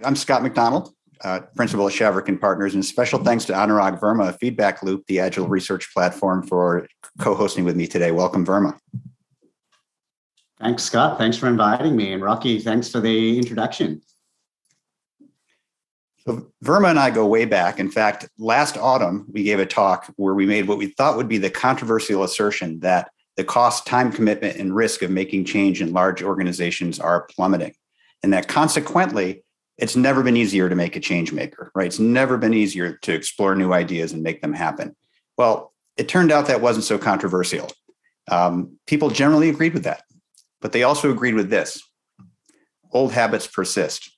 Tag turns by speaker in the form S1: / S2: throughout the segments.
S1: I'm Scott McDonald, principal at Shavrick & Partners, and special thanks to Anuraag Verma, Feedback Loop, the Agile research platform, for co-hosting with me today. Welcome, Verma.
S2: Thanks, Scott. Thanks for inviting me. And Rocky, thanks for the introduction.
S1: So Verma and I go way back. In fact, last autumn, we gave a talk where we made what we thought would be the controversial assertion that the cost, time commitment, and risk of making change in large organizations are plummeting. And that consequently, it's never been easier to make a change maker, right? It's never been easier to explore new ideas and make them happen. Well, it turned out that wasn't so controversial. People generally agreed with that, but they also agreed with this: old habits persist.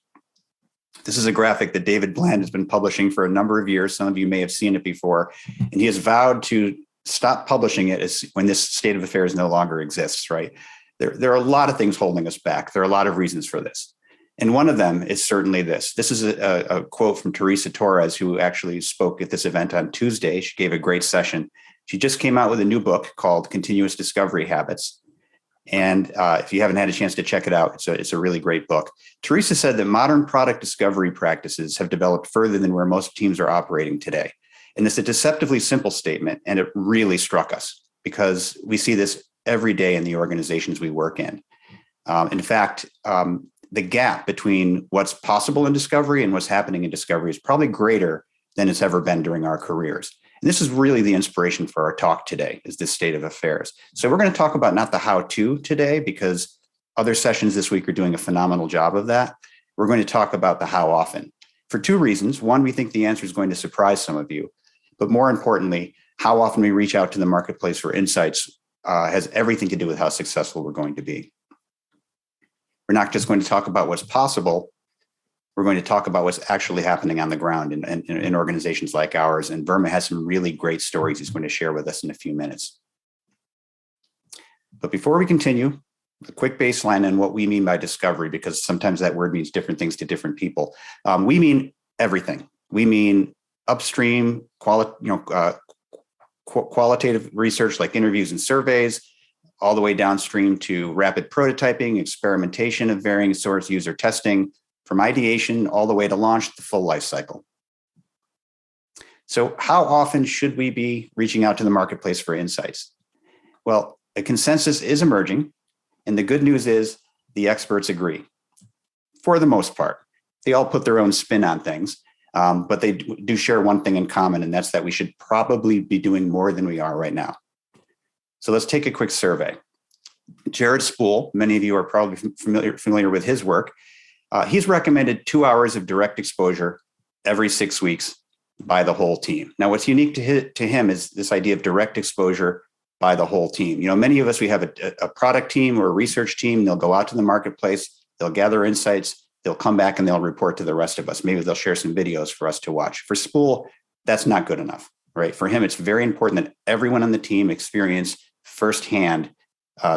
S1: This is a graphic that David Bland has been publishing for a number of years. Some of you may have seen it before, and he has vowed to stop publishing it when this state of affairs no longer exists, right? There are a lot of things holding us back. There are a lot of reasons for this. And one of them is certainly this. This is a quote from Teresa Torres, who actually spoke at this event on Tuesday. She gave a great session. She just came out with a new book called Continuous Discovery Habits. And if you haven't had a chance to check it out, it's a really great book. Teresa said that modern product discovery practices have developed further than where most teams are operating today. And it's a deceptively simple statement, and it really struck us because we see this every day in the organizations we work in. In fact, the gap between what's possible in discovery and what's happening in discovery is probably greater than it's ever been during our careers. And this is really the inspiration for our talk today, is this state of affairs. So we're going to talk about not the how-to today, because other sessions this week are doing a phenomenal job of that. We're going to talk about the how often for two reasons. One, we think the answer is going to surprise some of you, but more importantly, how often we reach out to the marketplace for insights has everything to do with how successful we're going to be. We're not just going to talk about what's possible. We're going to talk about what's actually happening on the ground in organizations like ours. And Verma has some really great stories he's going to share with us in a few minutes. But before we continue, a quick baseline on what we mean by discovery, because sometimes that word means different things to different people. We mean everything. We mean upstream qualitative research like interviews and surveys, all the way downstream to rapid prototyping, experimentation of varying sorts, user testing, from ideation all the way to launch, the full life cycle. So how often should we be reaching out to the marketplace for insights? Well, a consensus is emerging, and the good news is the experts agree. For the most part, they all put their own spin on things, but they do share one thing in common, and that's that we should probably be doing more than we are right now. So let's take a quick survey. Jared Spool, many of you are probably familiar with his work. He's recommended 2 hours of direct exposure every 6 weeks by the whole team. Now, what's unique to him is this idea of direct exposure by the whole team. You know, many of us, we have a product team or a research team. They'll go out to the marketplace, they'll gather insights, they'll come back and they'll report to the rest of us. Maybe they'll share some videos for us to watch. For Spool, that's not good enough, right? For him, it's very important that everyone on the team experience firsthand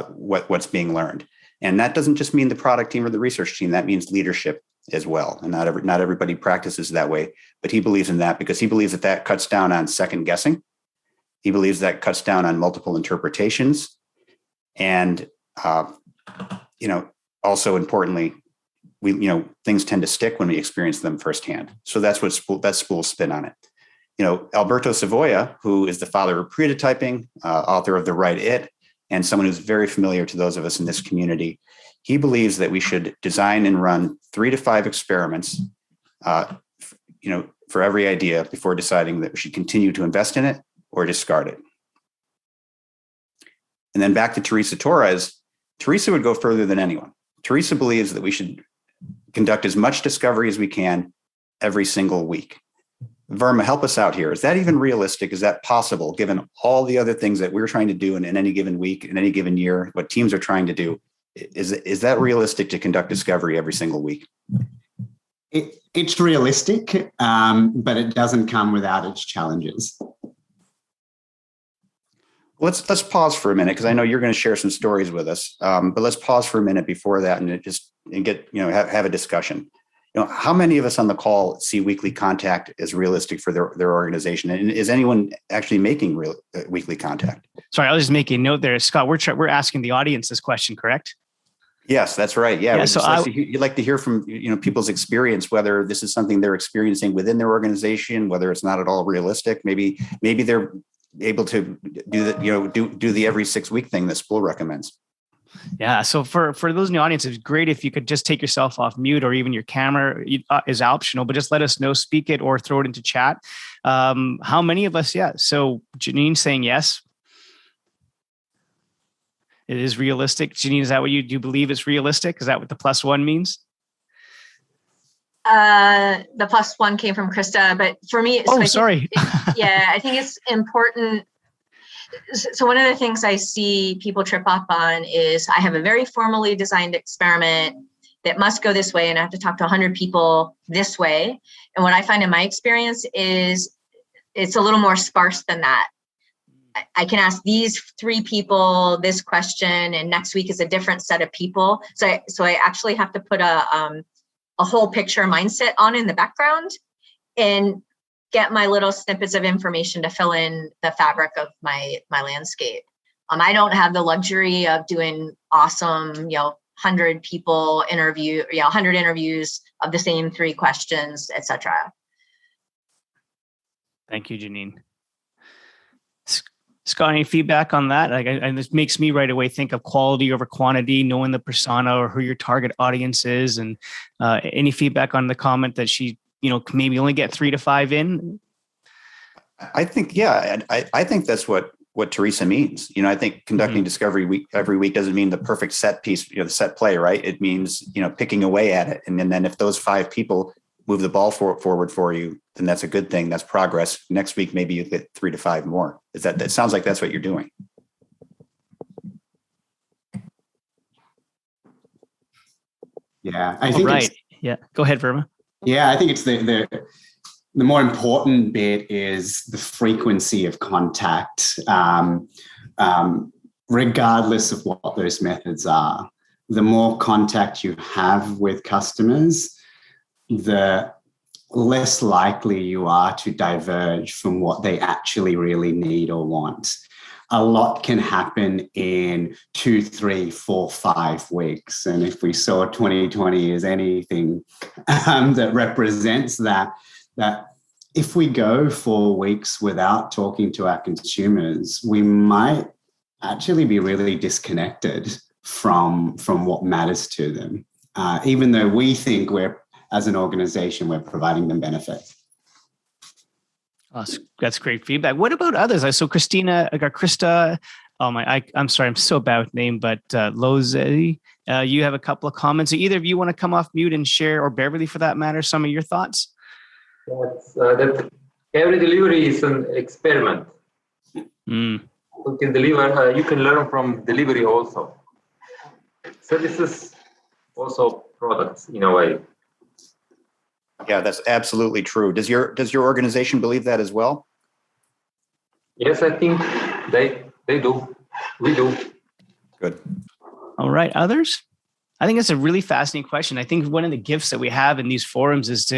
S1: what's being learned. And that doesn't just mean the product team or the research team, that means leadership as well. And not everybody practices that way, but he believes in that because he believes that cuts down on second guessing. He believes that cuts down on multiple interpretations. And, also importantly, things tend to stick when we experience them firsthand. So that's Spool's spin on it. Alberto Savoia, who is the father of prototyping, author of The Right It, and someone who's very familiar to those of us in this community, he believes that we should design and run 3 to 5 experiments, for every idea before deciding that we should continue to invest in it or discard it. And then back to Teresa Torres. Teresa would go further than anyone. Teresa believes that we should conduct as much discovery as we can every single week. Verma, help us out here. Is that even realistic? Is that possible, given all the other things that we're trying to do in any given week, in any given year, what teams are trying to do? Is that realistic to conduct discovery every single week?
S2: It's realistic, but it doesn't come without its challenges.
S1: Let's pause for a minute, because I know you're going to share some stories with us. But let's pause for a minute before that and have a discussion. How many of us on the call see weekly contact as realistic for their organization? And is anyone actually making weekly contact?
S3: Sorry, I was just making a note there, Scott. We're asking the audience this question, correct?
S1: Yes, that's right. Yeah,
S3: Yeah.
S1: we
S3: So
S1: just like to hear, you'd like to hear from people's experience, whether this is something they're experiencing within their organization, whether it's not at all realistic. Maybe they're able to do the do the every 6-week thing that Spool recommends.
S3: Yeah. So for those in the audience, it's great if you could just take yourself off mute, or even your camera is optional, but just let us know, speak it or throw it into chat. How many of us? Yeah. So Janine saying yes. It is realistic. Janine, is that what you believe it's realistic? Is that what the +1 means?
S4: The +1 came from Krista, but for me,
S3: sorry.
S4: I think it's important. So one of the things I see people trip up on is I have a very formally designed experiment that must go this way, and I have to talk to 100 people this way. And what I find in my experience is it's a little more sparse than that. I can ask these 3 people this question, and next week is a different set of people. So I actually have to put a whole picture mindset on in the background and get my little snippets of information to fill in the fabric of my landscape. I don't have the luxury of doing awesome, 100 people interview, 100 interviews of the same 3 questions, etc.
S3: Thank you, Janine. Scott, any feedback on that? And this makes me right away think of quality over quantity, knowing the persona or who your target audience is. And any feedback on the comment that she, maybe only get 3 to 5 in?
S1: I think, yeah, I think that's what Teresa means. I think conducting discovery every week doesn't mean the perfect set piece, the set play, right? It means, picking away at it. And then if those 5 people move the ball forward for you, then that's a good thing. That's progress. Next week, maybe you get 3 to 5 more. That sounds like that's what you're doing.
S2: Yeah, I think
S3: right. Yeah, go ahead, Verma.
S2: Yeah, I think it's the more important bit is the frequency of contact, regardless of what those methods are. The more contact you have with customers, the less likely you are to diverge from what they actually really need or want. A lot can happen in 2, 3, 4, 5 weeks. And if we saw 2020 as anything that represents that if we go 4 weeks without talking to our consumers, we might actually be really disconnected from what matters to them, even though we think as an organization, we're providing them benefit.
S3: Oh, that's great feedback. What about others? So Krista, I'm sorry, I'm so bad with name, but Loze, you have a couple of comments. Either of you want to come off mute and share, or Beverly for that matter, some of your thoughts?
S5: That every delivery is an experiment. You can deliver, you can learn from delivery also. Services also products in a way.
S1: Yeah, that's absolutely true. Does your organization believe that as well?
S5: Yes, I think they do. We do.
S1: Good.
S3: All right. Others? I think that's a really fascinating question. I think one of the gifts that we have in these forums is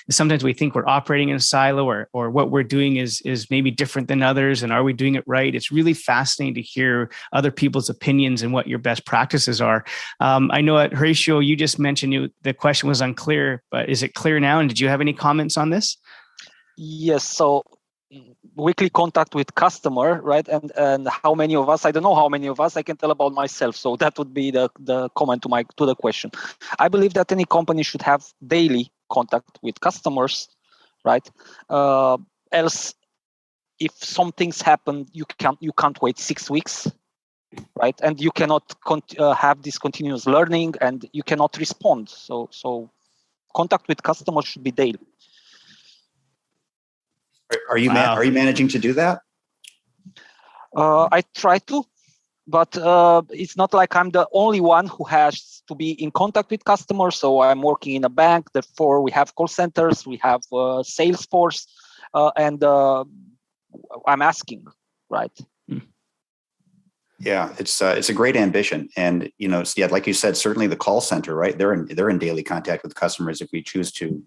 S3: sometimes we think we're operating in a silo, or what we're doing is maybe different than others. And are we doing it right? It's really fascinating to hear other people's opinions and what your best practices are. I know at Horatio, you just mentioned the question was unclear, but is it clear now? And did you have any comments on this?
S6: Yes. So weekly contact with customer, right? And how many of us? I don't know how many of us. I can tell about myself. So that would be the comment to the question. I believe that any company should have daily contact with customers, right? Else, if some things happen, you can't wait 6 weeks, right? And you cannot have this continuous learning, and you cannot respond. So contact with customers should be daily.
S1: Are you managing to do that?
S6: I try to, but it's not like I'm the only one who has to be in contact with customers. So I'm working in a bank. Therefore, we have call centers, we have Salesforce, and I'm asking, right?
S1: Yeah, it's a great ambition, and like you said, certainly the call center, right? They're in daily contact with customers if we choose to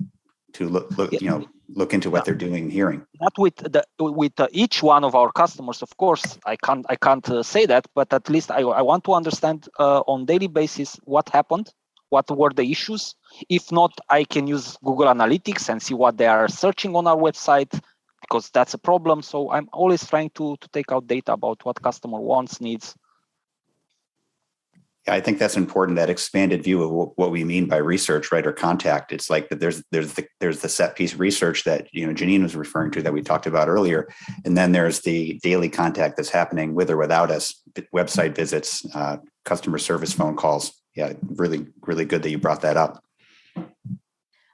S1: look into what they're doing and hearing.
S6: Not with each one of our customers, of course. I can't say that, but at least I want to understand on daily basis what happened, what were the issues. If not, I can use Google Analytics and see what they are searching on our website, because that's a problem. So I'm always trying to take out data about what customer wants, needs.
S1: I think that's important, that expanded view of what we mean by research, right, or contact. It's like that there's the set piece research that Janine was referring to that we talked about earlier, and then there's the daily contact that's happening with or without us, website visits, customer service phone calls. Yeah, really, really good that you brought that up.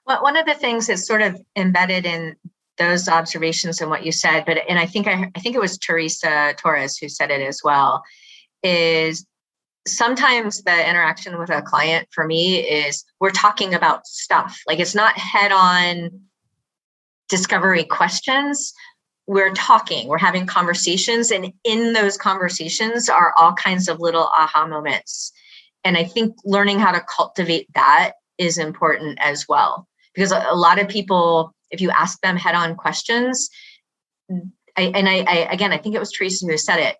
S4: Well, one of the things that's sort of embedded in those observations and what you said, and I think it was Teresa Torres who said it as well, is sometimes the interaction with a client for me is we're talking about stuff. Like, it's not head-on discovery questions. We're talking, we're having conversations, and in those conversations are all kinds of little aha moments. And I think learning how to cultivate that is important as well, because a lot of people, if you ask them head-on questions, I think it was Teresa who said it,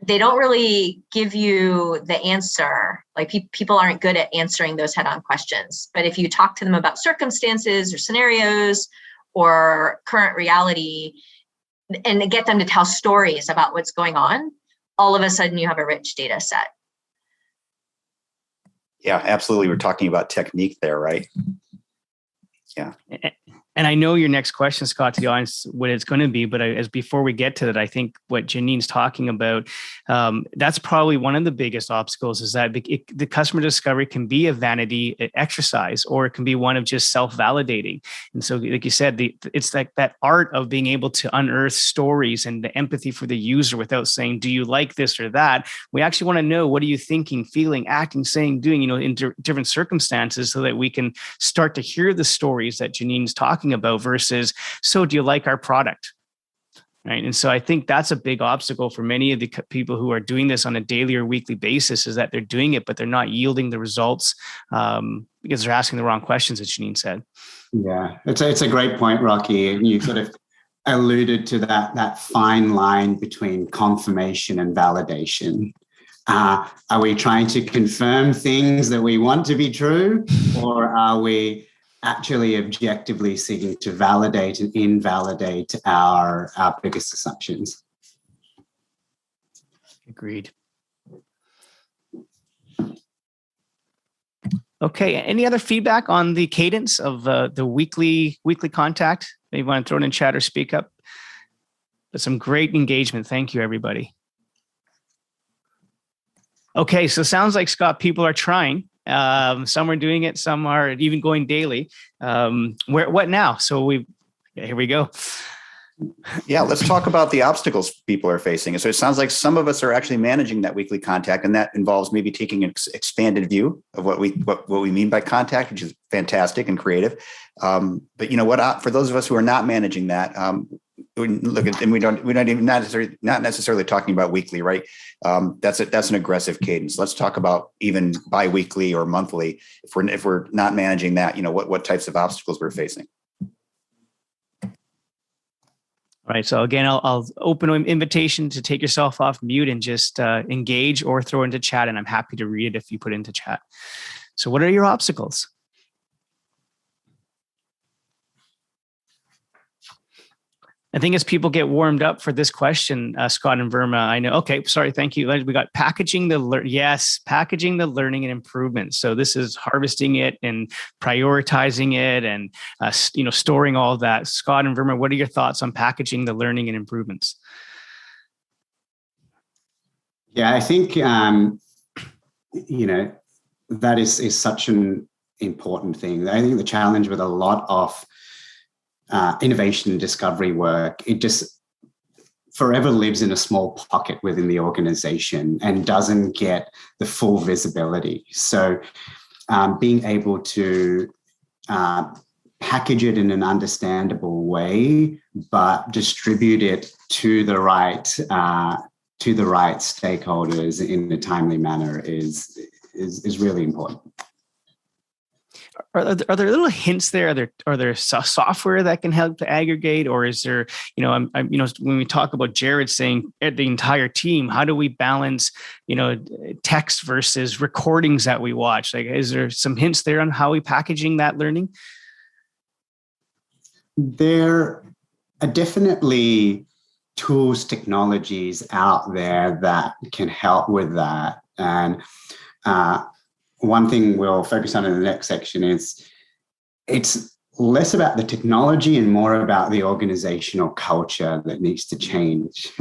S4: they don't really give you the answer. Like, people aren't good at answering those head-on questions. But if you talk to them about circumstances or scenarios or current reality and get them to tell stories about what's going on, all of a sudden you have a rich data set.
S1: Yeah, absolutely. We're talking about technique there, right? Yeah.
S3: And I know your next question, Scott, to the audience, what it's going to be, but as before we get to that, I think what Janine's talking about, that's probably one of the biggest obstacles, is that the customer discovery can be a vanity exercise, or it can be one of just self-validating. And so, like you said, it's like that art of being able to unearth stories and the empathy for the user without saying, do you like this or that? We actually want to know, what are you thinking, feeling, acting, saying, doing, in different circumstances, so that we can start to hear the stories that Janine's talking about, versus, so do you like our product? Right. And so I think that's a big obstacle for many of the people who are doing this on a daily or weekly basis, is that they're doing it, but they're not yielding the results because they're asking the wrong questions, as Janine said. Yeah,
S2: it's a great point, Rocky. And you sort of alluded to that fine line between confirmation and validation. Are we trying to confirm things that we want to be true, or are we actually objectively seeking to validate and invalidate our biggest assumptions?
S3: Agreed. Okay. Any other feedback on the cadence of the weekly contact? Maybe you want to throw it in chat or speak up. But some great engagement. Thank you, everybody. Okay. So sounds like, Scott, people are trying. Some are doing it. Some are even going daily. What now? So here we go.
S1: Yeah, let's talk about the obstacles people are facing. So it sounds like some of us are actually managing that weekly contact, and that involves maybe taking an expanded view of what we mean by contact, which is fantastic and creative. But for those of us who are not managing that, look at, and not necessarily talking about weekly, right? That's an aggressive cadence. Let's talk about even bi-weekly or monthly. If we're not managing that, what types of obstacles we're facing.
S3: All right. So again, I'll open an invitation to take yourself off mute and just engage or throw into chat. And I'm happy to read it if you put into chat. So what are your obstacles? I think as people get warmed up for this question, Scott and Verma, I know. Okay, sorry, thank you. We got packaging the learning and improvement. So this is harvesting it and prioritizing it and storing all of that. Scott and Verma, what are your thoughts on packaging the learning and improvements?
S2: Yeah, I think that is such an important thing. I think the challenge with a lot of innovation and discovery work, it just forever lives in a small pocket within the organization and doesn't get the full visibility. So being able to package it in an understandable way, but distribute it to the right stakeholders in a timely manner is really important.
S3: Are there little hints there? Are there software that can help to aggregate, or is there, I'm when we talk about Jared saying the entire team, how do we balance, text versus recordings that we watch? Like, is there some hints there on how we packaging that learning?
S2: There are definitely tools, technologies out there that can help with that. And one thing we'll focus on in the next section is it's less about the technology and more about the organizational culture that needs to change.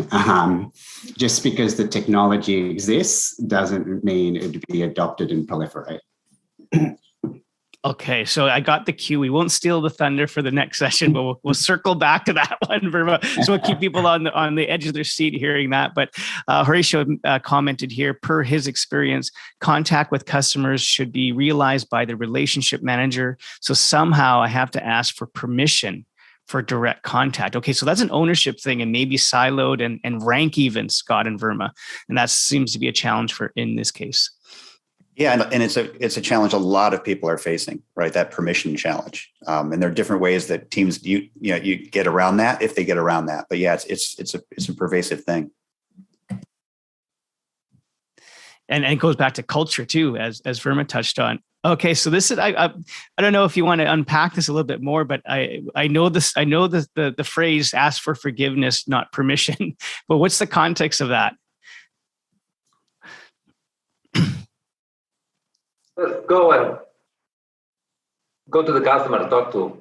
S2: Just because the technology exists doesn't mean it would be adopted and proliferate.
S3: Okay, so I got the cue. We won't steal the thunder for the next session, but we'll circle back to that one, Verma. So we'll keep people on the edge of their seat hearing that. But Horatio commented here, per his experience, contact with customers should be realized by the relationship manager. So somehow I have to ask for permission for direct contact. Okay, so that's an ownership thing and maybe siloed and rank even, Scott and Verma. And that seems to be a challenge for in this case.
S1: Yeah, and it's a challenge a lot of people are facing, right? That permission challenge, and there are different ways that teams you get around that if they get around that. But yeah, it's a pervasive thing,
S3: and it goes back to culture too, as Verma touched on. Okay, so this is I don't know if you want to unpack this a little bit more, but I know this. I know the phrase "ask for forgiveness, not permission," but what's the context of that?
S5: Let's go to the customer, talk to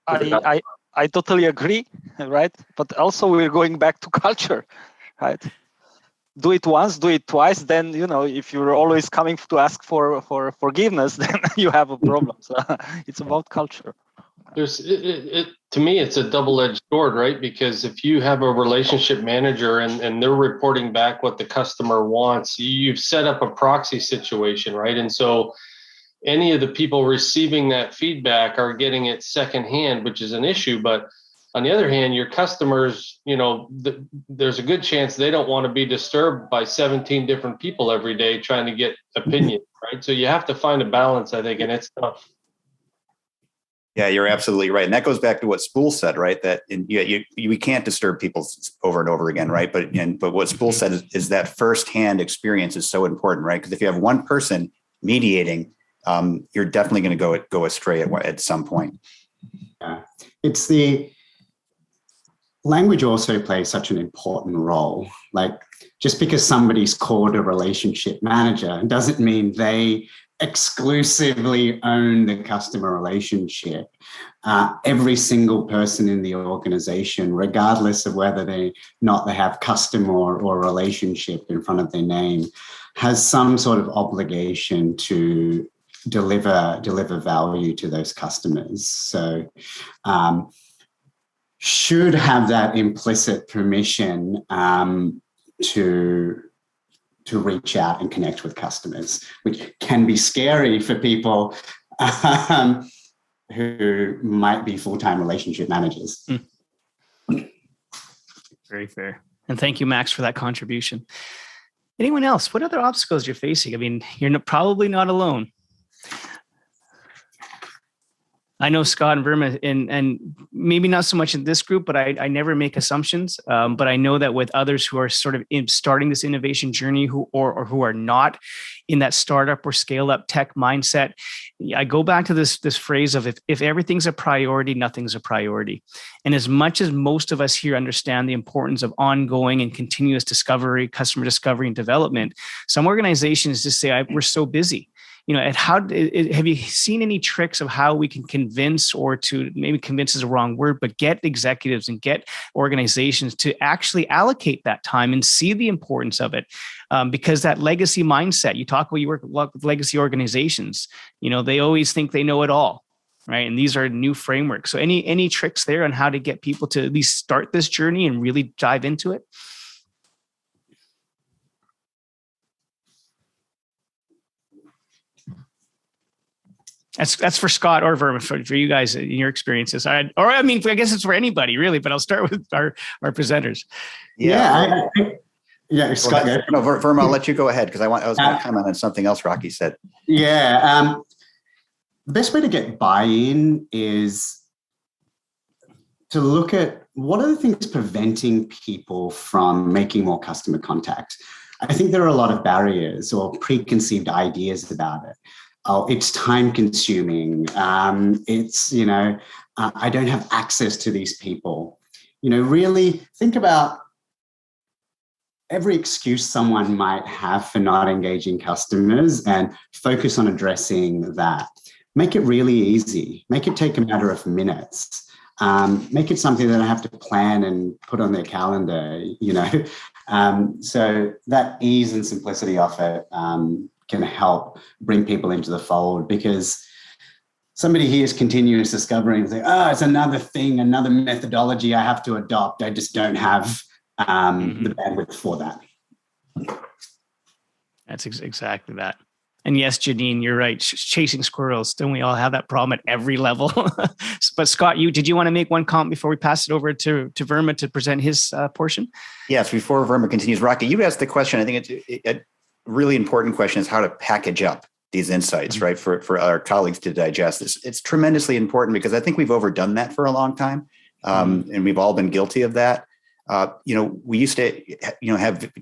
S5: the customer.
S6: I totally agree, right? But also we're going back to culture, right? Do it once, do it twice, then, if you're always coming to ask for forgiveness, then you have a problem. So it's about culture.
S7: To me, it's a double-edged sword, right? Because if you have a relationship manager and they're reporting back what the customer wants, you've set up a proxy situation, right? And so any of the people receiving that feedback are getting it secondhand, which is an issue. But on the other hand, your customers, there's a good chance they don't want to be disturbed by 17 different people every day trying to get opinions, right? So you have to find a balance, I think, and it's tough.
S1: Yeah, you're absolutely right. And that goes back to what Spool said, right? That we can't disturb people over and over again, right? But what Spool said is that firsthand experience is so important, right? Because if you have one person mediating, you're definitely going to go astray at some point.
S2: Yeah, it's the language also plays such an important role. Like, just because somebody's called a relationship manager doesn't mean they exclusively own the customer relationship. Every single person in the organization, regardless of whether they have customer or relationship in front of their name, has some sort of obligation to deliver value to those customers. So should have that implicit permission to reach out and connect with customers, which can be scary for people who might be full-time relationship managers.
S3: Very fair. And thank you, Max, for that contribution. Anyone else? What other obstacles you're facing? I mean, you're probably not alone. I know Scott and Verma, and maybe not so much in this group, but I never make assumptions. But I know that with others who are sort of starting this innovation journey, who are not in that startup or scale up tech mindset, I go back to this phrase of if everything's a priority, nothing's a priority. And as much as most of us here understand the importance of ongoing and continuous discovery, customer discovery and development, some organizations just say, we're so busy. And have you seen any tricks of how we can convince, or to maybe convince is a wrong word, but get executives and get organizations to actually allocate that time and see the importance of it? Because that legacy mindset, you work with legacy organizations, they always think they know it all, right? And these are new frameworks. So any tricks there on how to get people to at least start this journey and really dive into it? That's for Scott or Verma, for you guys in your experiences. I guess it's for anybody really, but I'll start with our presenters.
S2: Yeah, Scott.
S1: No, Verma, I'll let you go ahead because I was going to comment on something else Rocky said.
S2: Yeah, the best way to get buy-in is to look at what are the things preventing people from making more customer contact. I think there are a lot of barriers or preconceived ideas about it. Oh, it's time consuming. It's, I don't have access to these people. Really think about every excuse someone might have for not engaging customers and focus on addressing that. Make it really easy. Make it take a matter of minutes. Make it something that I have to plan and put on their calendar, So that ease and simplicity of it can help bring people into the fold, because somebody here is continuous discovering, say, it's another thing, another methodology I have to adopt. I just don't have the bandwidth for that.
S3: That's exactly that. And yes, Janine, you're right. Chasing squirrels. Don't we all have that problem at every level? But Scott, did you want to make one comment before we pass it over to Verma to present his portion?
S1: Yes, before Verma continues. Rocky, you asked the question. I think it's a really important question, is how to package up these insights, right, for our colleagues to digest. It's tremendously important, because I think we've overdone that for a long time, and we've all been guilty of that. We used to,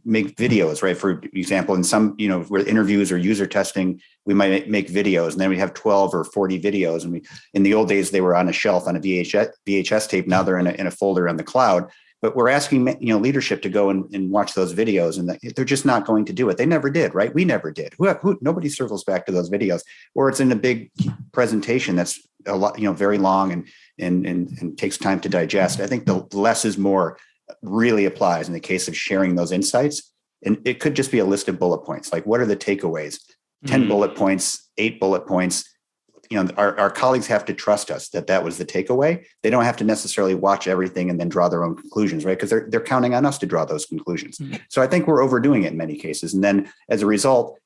S1: make videos, right? For example, in some, where interviews or user testing, we might make videos, and then we have 12 or 40 videos. And in the old days, they were on a shelf on a VHS tape. Now they're in a folder on the cloud. But we're asking, leadership to go and watch those videos, and they're just not going to do it. They never did, right? We never did. Nobody circles back to those videos, or it's in a big presentation that's a lot, very long and takes time to digest. I think the less is more really applies in the case of sharing those insights. And it could just be a list of bullet points. Like, what are the takeaways? 10 bullet points, 8 bullet points. Our colleagues have to trust us that was the takeaway. They don't have to necessarily watch everything and then draw their own conclusions, right? Because they're counting on us to draw those conclusions. So I think we're overdoing it in many cases. And then as a result,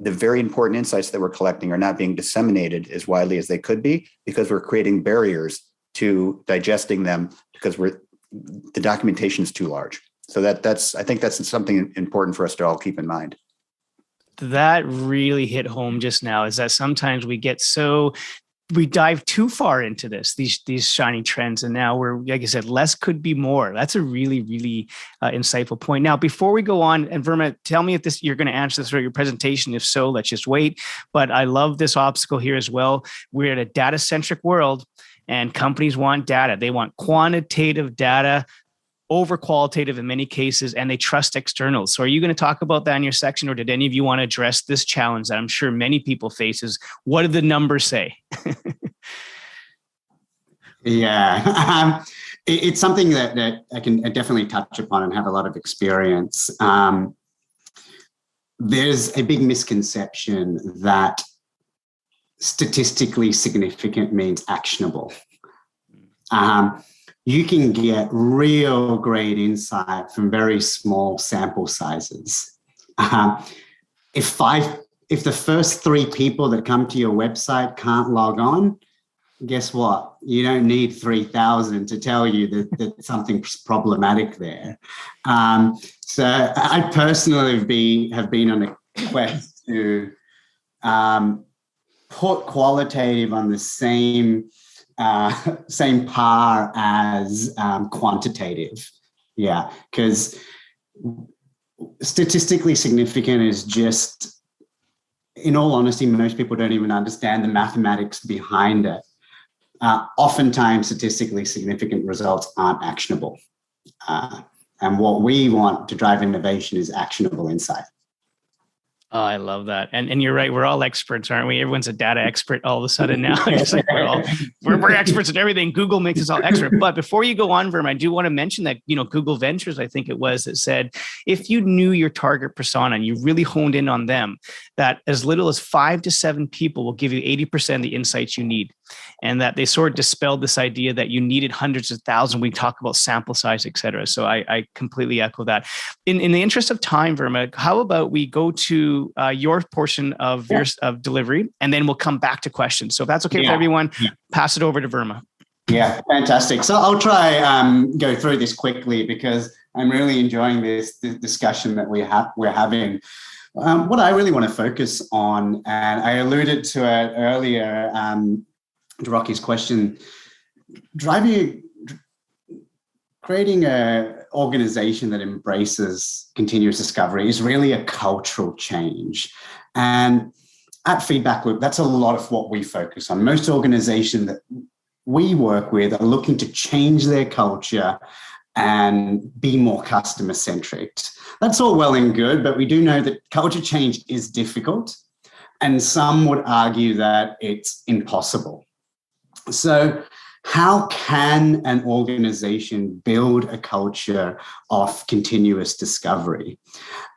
S1: the very important insights that we're collecting are not being disseminated as widely as they could be, because we're creating barriers to digesting them, because the documentation is too large. So I think that's something important for us to all keep in mind.
S3: That really hit home just now, is that sometimes we dive too far into these shiny trends. And now we're, like I said, less could be more. That's a really, really insightful point. Now, before we go on, and Verma, tell me if you're going to answer this for your presentation. If so, let's just wait. But I love this obstacle here as well. We're in a data-centric world, and companies want data. They want quantitative data over qualitative in many cases, and they trust externals. So are you going to talk about that in your section, or did any of you want to address this challenge that I'm sure many people face, is what do the numbers say?
S2: Yeah, it's something that I can definitely touch upon and have a lot of experience. There's a big misconception that statistically significant means actionable. You can get real great insight from very small sample sizes. If the first 3 people that come to your website can't log on, guess what? You don't need 3,000 to tell you that something's problematic there. So I personally have been on a quest to put qualitative on the same par as quantitative. Yeah, because statistically significant is just, in all honesty, most people don't even understand the mathematics behind it. Oftentimes, statistically significant results aren't actionable. And what we want to drive innovation is actionable insight.
S3: Oh, I love that. And you're right. We're all experts, aren't we? Everyone's a data expert all of a sudden now. It's like we're experts at everything. Google makes us all expert. But before you go on, Verma, I do want to mention that, Google Ventures, I think it was, that said, if you knew your target persona and you really honed in on them, that as little as 5 to 7 people will give you 80% of the insights you need. And that they sort of dispelled this idea that you needed hundreds of thousands. We talk about sample size, et cetera. So I completely echo that. In the interest of time, Verma, how about we go to your portion of delivery, and then we'll come back to questions. So if that's okay with everyone, pass it over to Verma.
S2: Yeah, fantastic. So I'll try go through this quickly, because I'm really enjoying this discussion that we're having. What I really want to focus on, and I alluded to it earlier, to Rocky's question, creating an organization that embraces continuous discovery is really a cultural change. And at Feedback Loop, that's a lot of what we focus on. Most organizations that we work with are looking to change their culture and be more customer centric. That's all well and good, but we do know that culture change is difficult, and some would argue that it's impossible. So how can an organization build a culture of continuous discovery?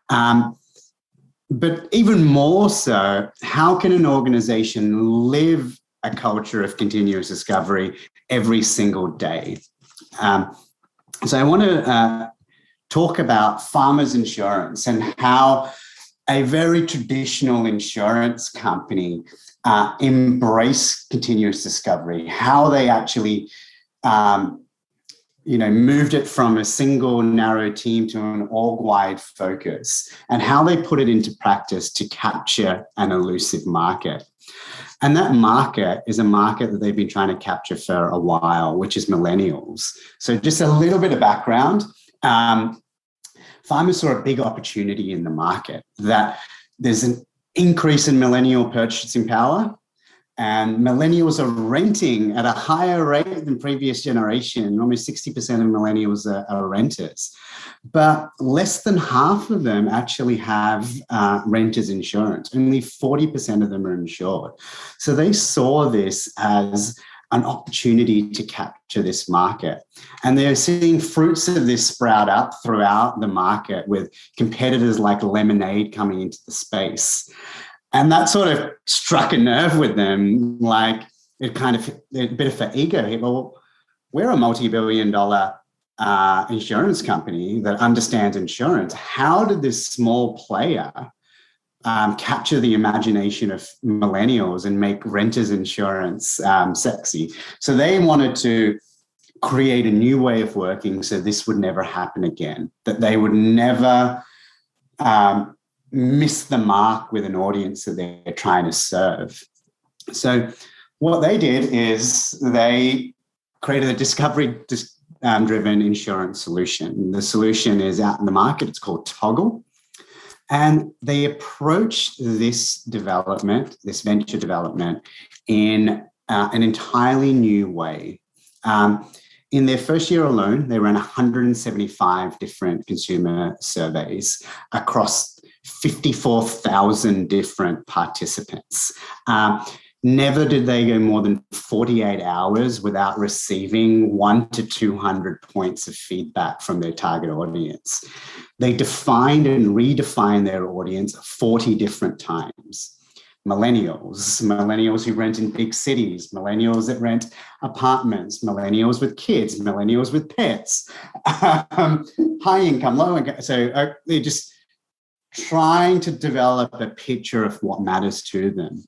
S2: But even more so, how can an organization live a culture of continuous discovery every single day? So I want to talk about Farmers Insurance and how a very traditional insurance company embrace continuous discovery, how they actually moved it from a single narrow team to an org-wide focus, and how they put it into practice to capture an elusive market. And that market is a market that they've been trying to capture for a while, which is millennials. So just a little bit of background. Farmers saw a big opportunity in the market, that there's an increase in millennial purchasing power, and millennials are renting at a higher rate than previous generation. Almost 60% of millennials are renters, but less than half of them actually have renters insurance. Only 40% of them are insured. So they saw this as an opportunity to capture this market. And they're seeing fruits of this sprout up throughout the market, with competitors like Lemonade coming into the space. And that sort of struck a nerve with them, like it kind of a bit of an ego hit. Well, we're a multi-billion-dollar insurance company that understands insurance. How did this small player capture the imagination of millennials and make renters insurance sexy? So they wanted to create a new way of working so this would never happen again, that they would never miss the mark with an audience that they're trying to serve. So what they did is they created a discovery-driven insurance solution. The solution is out in the market. It's called Toggle. And they approached this development, this venture development, in an entirely new way. In their first year alone, they ran 175 different consumer surveys across 54,000 different participants. Never did they go more than 48 hours without receiving 100 to 200 points of feedback from their target audience. They defined and redefined their audience 40 different times. Millennials who rent in big cities, millennials that rent apartments, millennials with kids, millennials with pets, high income, low income. So they're just trying to develop a picture of what matters to them.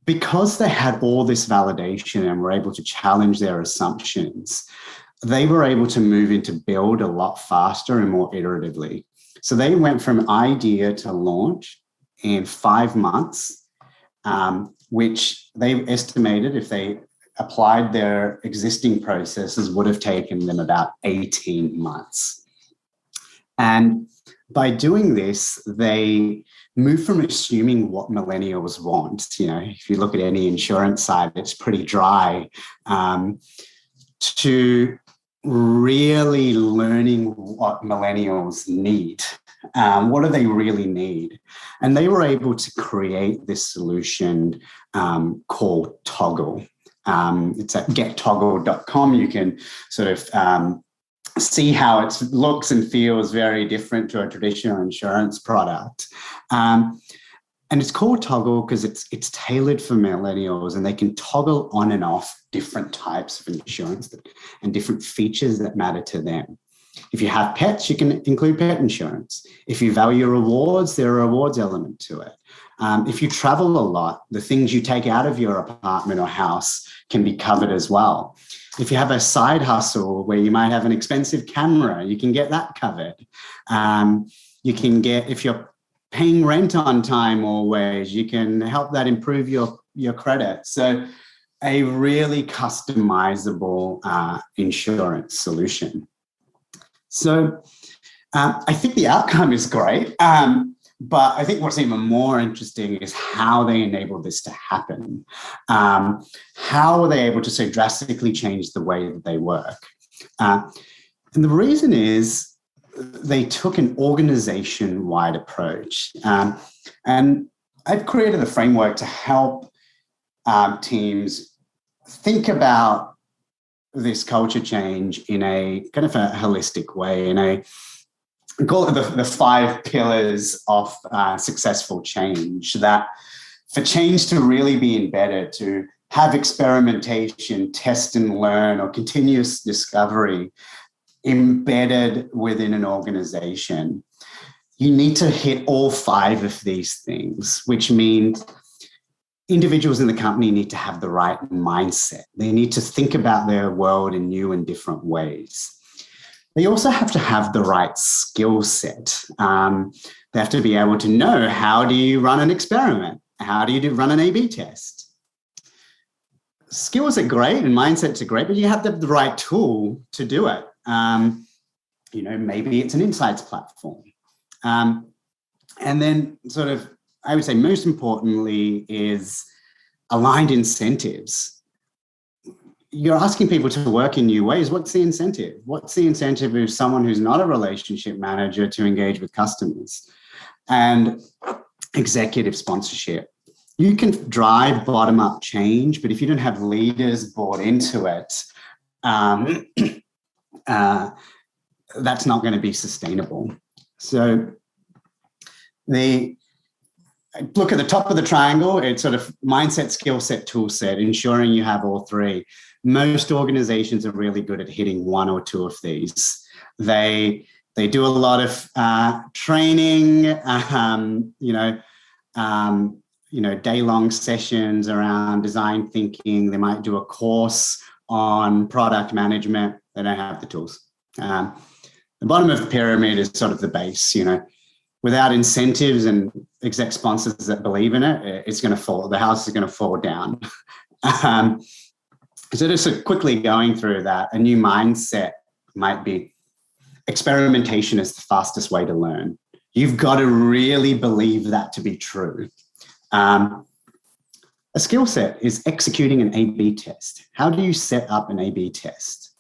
S2: Because they had all this validation and were able to challenge their assumptions, they were able to move into build a lot faster and more iteratively. So they went from idea to launch in 5 months, which they estimated, if they applied their existing processes, would have taken them about 18 months. And by doing this, they move from assuming what millennials want. If you look at any insurance site, it's pretty dry, to really learning what millennials need. What do they really need? And they were able to create this solution called Toggle. It's at gettoggle.com. You can sort of see how it looks and feels very different to a traditional insurance product. And it's called Toggle because it's tailored for millennials, and they can toggle on and off different types of insurance and different features that matter to them. If you have pets, you can include pet insurance. If you value rewards, there are a rewards element to it. If you travel a lot, the things you take out of your apartment or house can be covered as well. If you have a side hustle where you might have an expensive camera, you can get that covered. You can get, if you're paying rent on time always. You can help that improve your credit. So a really customizable insurance solution. So I think the outcome is great. But I think what's even more interesting is how they enabled this to happen. How were they able to so drastically change the way that they work? And the reason is they took an organization-wide approach. And I've created a framework to help teams think about this culture change in a kind of a holistic way, we call it the 5 pillars of successful change, that for change to really be embedded, to have experimentation, test and learn, or continuous discovery embedded within an organization, you need to hit all 5 of these things, which means individuals in the company need to have the right mindset. They need to think about their world in new and different ways. They also have to have the right skill set. They have to be able to know, how do you run an experiment? How do you run an A/B test? Skills are great and mindsets are great, but you have to have the right tool to do it. Maybe it's an insights platform. And then sort of, I would say most importantly is aligned incentives. You're asking people to work in new ways. What's the incentive? What's the incentive of someone who's not a relationship manager to engage with customers? And executive sponsorship. You can drive bottom-up change, but if you don't have leaders bought into it, that's not going to be sustainable. So look at the top of the triangle. It's sort of mindset, skill set, tool set, ensuring you have all 3. Most organizations are really good at hitting 1 or 2 of these. They do a lot of training, day-long sessions around design thinking. They might do a course on product management. They don't have the tools. The bottom of the pyramid is sort of the base. Without incentives and exec sponsors that believe in it, it's going to fall. The house is going to fall down. So just quickly going through that, a new mindset might be experimentation is the fastest way to learn. You've got to really believe that to be true. A skill set is executing an A/B test. How do you set up an A/B test?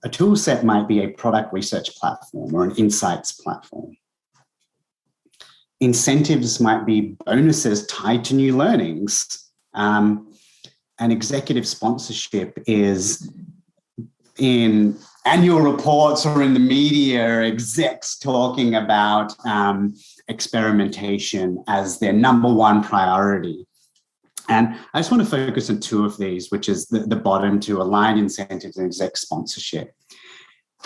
S2: A tool set might be a product research platform or an insights platform. Incentives might be bonuses tied to new learnings. And executive sponsorship is in annual reports or in the media, execs talking about experimentation as their number 1 priority. And I just want to focus on 2 of these, which is the bottom 2, aligned incentives and exec sponsorship.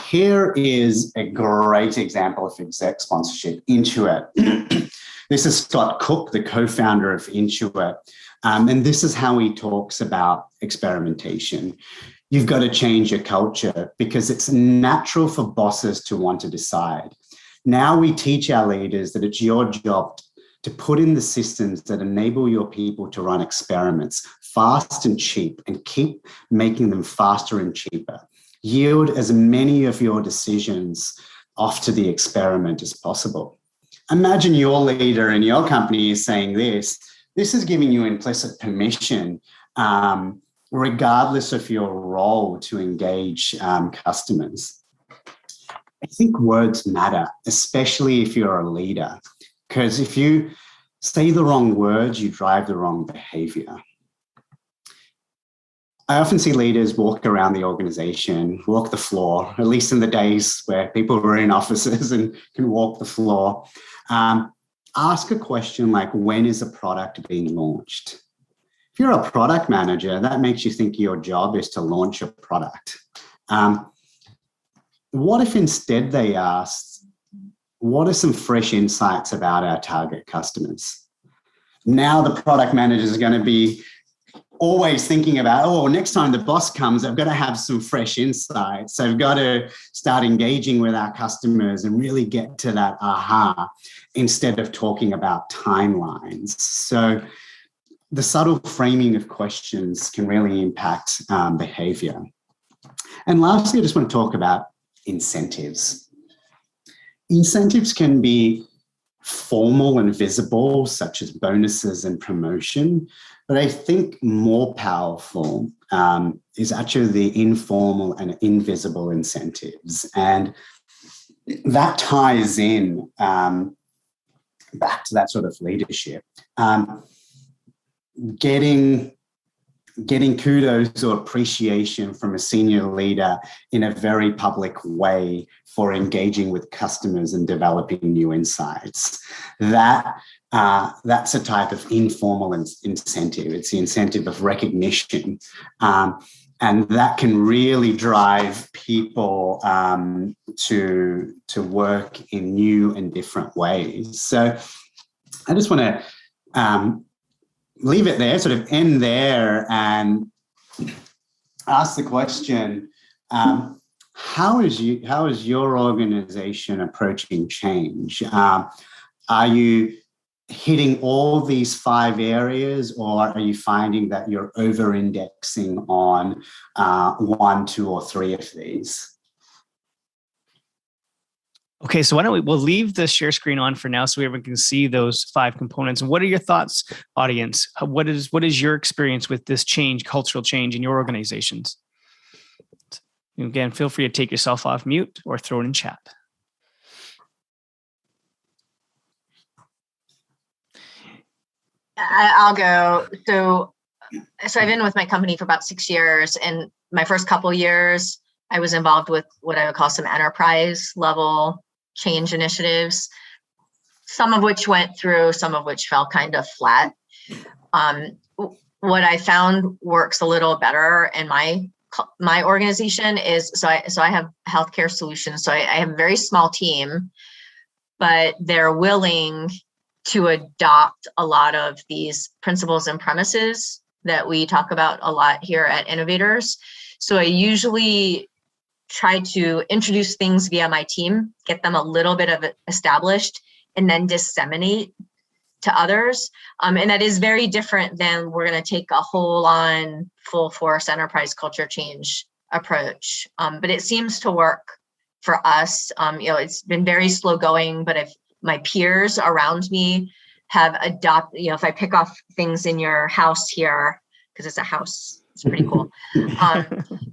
S2: Here is a great example of exec sponsorship, Intuit. This is Scott Cook, the co-founder of Intuit. And this is how he talks about experimentation. You've got to change your culture because it's natural for bosses to want to decide. Now we teach our leaders that it's your job to put in the systems that enable your people to run experiments fast and cheap and keep making them faster and cheaper. Yield as many of your decisions off to the experiment as possible. Imagine your leader in your company is saying this. This is giving you implicit permission, regardless of your role, to engage customers. I think words matter, especially if you're a leader, because if you say the wrong words, you drive the wrong behavior. I often see leaders walk around the organization, walk the floor, at least in the days where people were in offices and can walk the floor. Ask a question like, when is a product being launched? If you're a product manager, that makes you think your job is to launch a product. What if instead they asked, what are some fresh insights about our target customers? Now the product manager is going to be always thinking about, oh, next time the boss comes, I've got to have some fresh insights. I've got to start engaging with our customers and really get to that aha instead of talking about timelines. So the subtle framing of questions can really impact behavior. And lastly, I just want to talk about incentives. Incentives can be formal and visible, such as bonuses and promotion, but I think more powerful is actually the informal and invisible incentives. And that ties in back to that sort of leadership. Getting kudos or appreciation from a senior leader in a very public way for engaging with customers and developing new insights. That's a type of informal incentive. It's the incentive of recognition. And that can really drive people to work in new and different ways. So I just want to leave it there, sort of end there, and ask the question, how is your organization approaching change? Are you hitting all these 5 areas, or are you finding that you're over-indexing on 1, 2, or 3 of these?
S3: Okay, so why don't we'll leave the share screen on for now so everyone can see those 5 components. And what are your thoughts, audience? What is your experience with this change, cultural change in your organizations? Again, feel free to take yourself off mute or throw it in chat.
S4: I'll go. So I've been with my company for about 6 years, and my first couple of years, I was involved with what I would call some enterprise level change initiatives, some of which went through, some of which fell kind of flat. What I found works a little better in my organization is, so I have healthcare solutions. So I have a very small team, but they're willing to adopt a lot of these principles and premises that we talk about a lot here at Innovators. So I usually try to introduce things via my team, get them a little bit of it established, and then disseminate to others. And that is very different than we're going to take a whole on full force enterprise culture change approach. But it seems to work for us. It's been very slow going, but my peers around me have adopted, if I pick off things in your house here, because it's a house, it's pretty cool.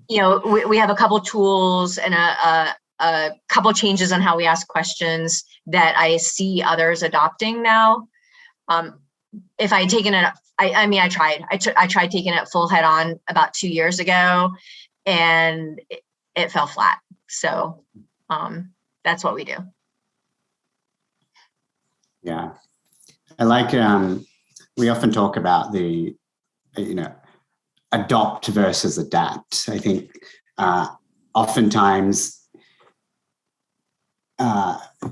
S4: We have a couple tools and a couple changes on how we ask questions that I see others adopting now. If I had taken it, I tried taking it full head on about 2 years ago, and it fell flat. So that's what we do.
S2: Yeah, I like. We often talk about the, adopt versus adapt. I think oftentimes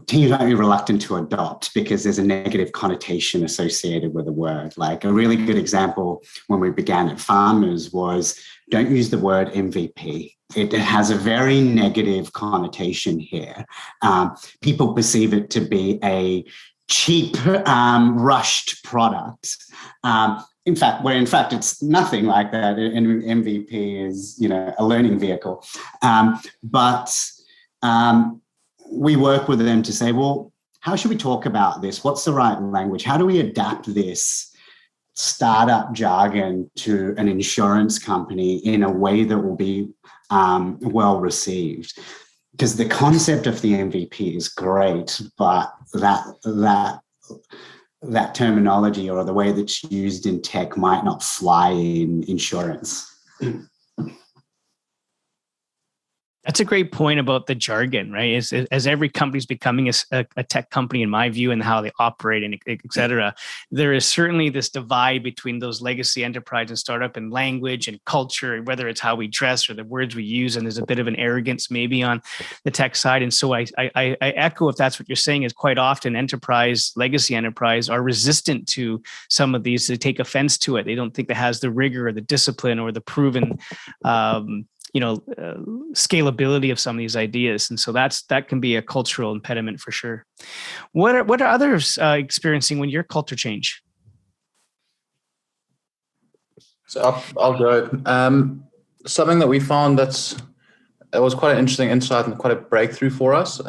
S2: teams might be reluctant to adopt because there's a negative connotation associated with the word. Like a really good example when we began at Farmers was, don't use the word MVP. It has a very negative connotation here. People perceive it to be a cheap, rushed product. In fact, it's nothing like that. An MVP is, a learning vehicle. But we work with them to say, well, how should we talk about this? What's the right language? How do we adapt this startup jargon to an insurance company in a way that will be well received? Because the concept of the MVP is great, but that terminology or the way that's used in tech might not fly in insurance.
S3: That's a great point about the jargon, right? As every company is becoming a tech company, in my view, and how they operate and et cetera, there is certainly this divide between those legacy enterprise and startup and language and culture, whether it's how we dress or the words we use. And there's a bit of an arrogance maybe on the tech side. And so I echo, if that's what you're saying, is quite often legacy enterprise are resistant to some of these. They take offense to it. They don't think it has the rigor or the discipline or the proven scalability of some of these ideas. And so that can be a cultural impediment for sure. What are others experiencing when your culture change?
S8: So I'll go. Something that we found it was quite an interesting insight and quite a breakthrough for us.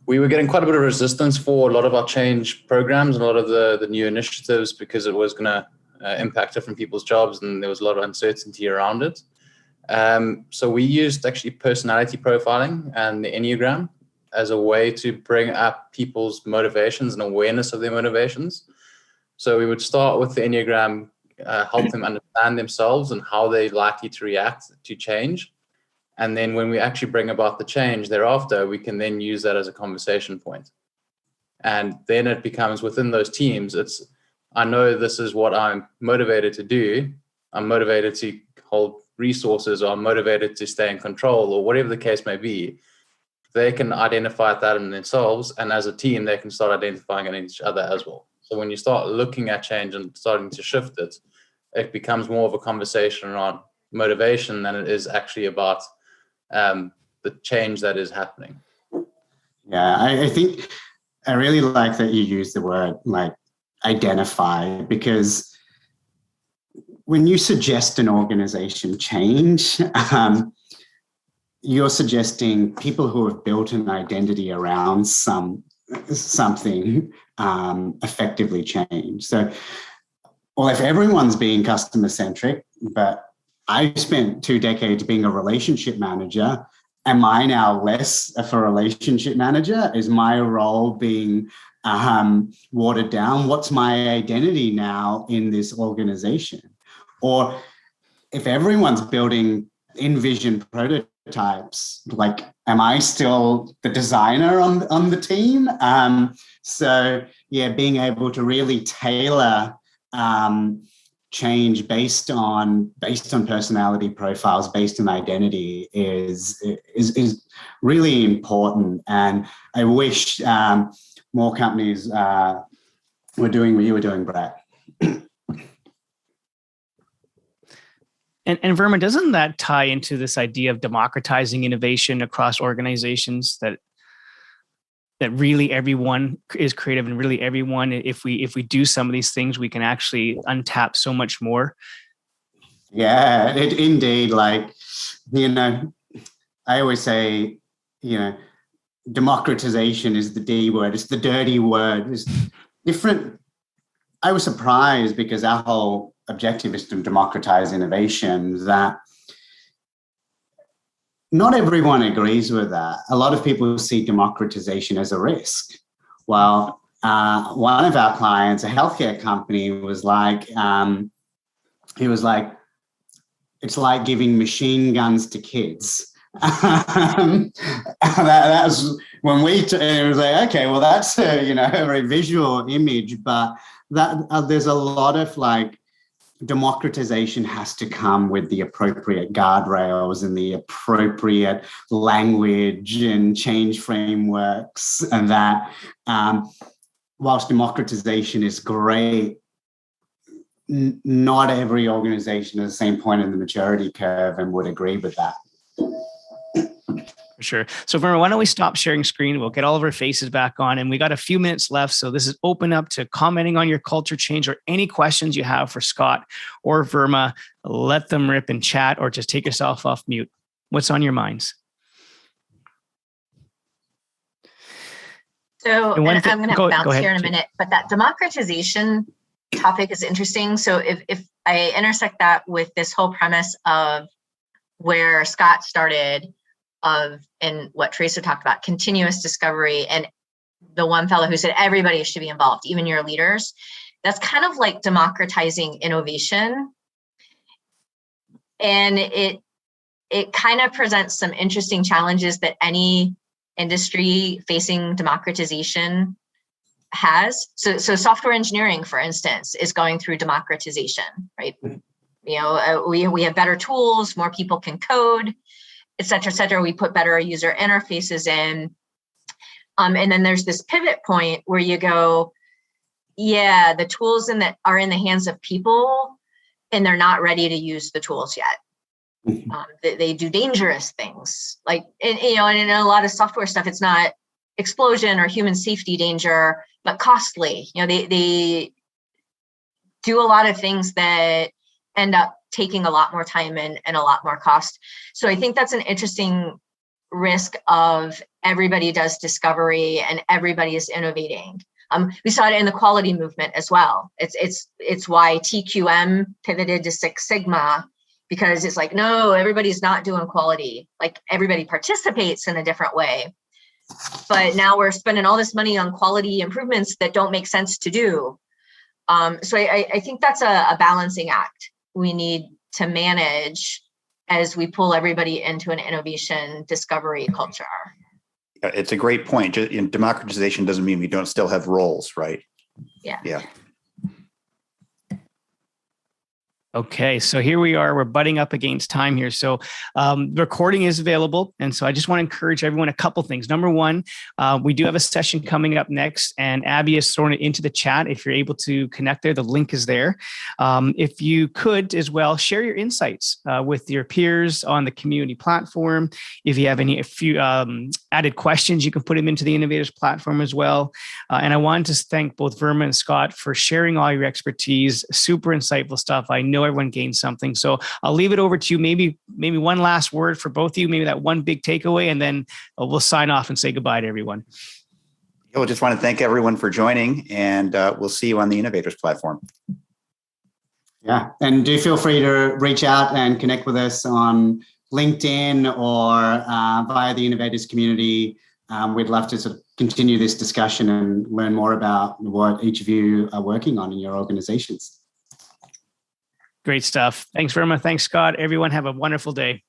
S8: We were getting quite a bit of resistance for a lot of our change programs and a lot of the new initiatives because it was going to impact different people's jobs and there was a lot of uncertainty around it. So we used actually personality profiling and the Enneagram as a way to bring up people's motivations and awareness of their motivations. So we would start with the Enneagram, help them understand themselves and how they're likely to react to change. And then when we actually bring about the change thereafter, we can then use that as a conversation point. And then it becomes within those teams, I know this is what I'm motivated to do. I'm motivated to hold resources, or I'm motivated to stay in control, or whatever the case may be. They can identify that in themselves, and as a team, they can start identifying it in each other as well. So when you start looking at change and starting to shift it, it becomes more of a conversation around motivation than it is actually about the change that is happening.
S2: Yeah, I think I really like that you use the word like identify, because when you suggest an organization change, you're suggesting people who have built an identity around something effectively change. So, well, if everyone's being customer centric, but I spent 2 decades being a relationship manager, am I now less of a relationship manager? Is my role being watered down? What's my identity now in this organization? Or if everyone's building InVision prototypes, like, am I still the designer on the team? So yeah, being able to really tailor change based on personality profiles, based on identity is really important. And I wish more companies were doing what you were doing, Brett.
S3: And Verma, doesn't that tie into this idea of democratizing innovation across organizations, that really everyone is creative, and really everyone, if we do some of these things, we can actually untap so much more?
S2: Yeah, indeed. Like, I always say, democratization is the D word. It's the dirty word. It's different. I was surprised because our whole objective is to democratize innovation, that not everyone agrees with that. A lot of people see democratization as a risk. Well, one of our clients, a healthcare company, was like, it's like giving machine guns to kids. That was when it was like, okay, well, that's a very visual image, but that there's a lot of like, democratization has to come with the appropriate guardrails and the appropriate language and change frameworks, and that whilst democratization is great, not every organization is the same point in the maturity curve and would agree with that.
S3: For sure. So Verma, why don't we stop sharing screen? We'll get all of our faces back on, and we got a few minutes left. So this is open up to commenting on your culture change or any questions you have for Scott or Verma. Let them rip in chat, or just take yourself off mute. What's on your minds?
S4: So I'm going to bounce here in a minute, but that democratization topic is interesting. So if I intersect that with this whole premise of where Scott started, and what Teresa talked about, continuous discovery, and the one fellow who said everybody should be involved, even your leaders, that's kind of like democratizing innovation. And it kind of presents some interesting challenges that any industry facing democratization has. So software engineering, for instance, is going through democratization, right? We have better tools, more people can code, et cetera, et cetera. We put better user interfaces in. And then there's this pivot point where you go, yeah, the tools are in the hands of people and they're not ready to use the tools yet. They do dangerous things, like, and in a lot of software stuff, it's not explosion or human safety danger, but costly. They do a lot of things that end up taking a lot more time and a lot more cost. So I think that's an interesting risk of everybody does discovery and everybody is innovating. We saw it in the quality movement as well. It's why TQM pivoted to Six Sigma, because it's like, no, everybody's not doing quality. Like, everybody participates in a different way. But now we're spending all this money on quality improvements that don't make sense to do. So I think that's a balancing act we need to manage as we pull everybody into an innovation discovery culture.
S1: It's a great point. Democratization doesn't mean we don't still have roles, right? Yeah.
S3: Okay, so here we are. We're butting up against time here. So the recording is available. And so I just want to encourage everyone a couple things. Number one, we do have a session coming up next, and Abby has thrown it into the chat. If you're able to connect there, the link is there. If you could as well, share your insights with your peers on the community platform. If you have a few added questions, you can put them into the Innovators platform as well. And I wanted to thank both Verma and Scott for sharing all your expertise. Super insightful stuff. I know everyone gained something. So I'll leave it over to you. Maybe one last word for both of you, maybe that one big takeaway, and then we'll sign off and say goodbye to everyone.
S1: I just want to thank everyone for joining, and we'll see you on the Innovators platform.
S2: Yeah, and do feel free to reach out and connect with us on LinkedIn or via the Innovators community. We'd love to sort of continue this discussion and learn more about what each of you are working on in your organizations.
S3: Great stuff. Thanks, Verma. Thanks, Scott. Everyone have a wonderful day.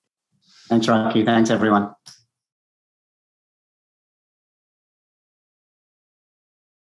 S2: Thanks, Rocky. Thanks, everyone.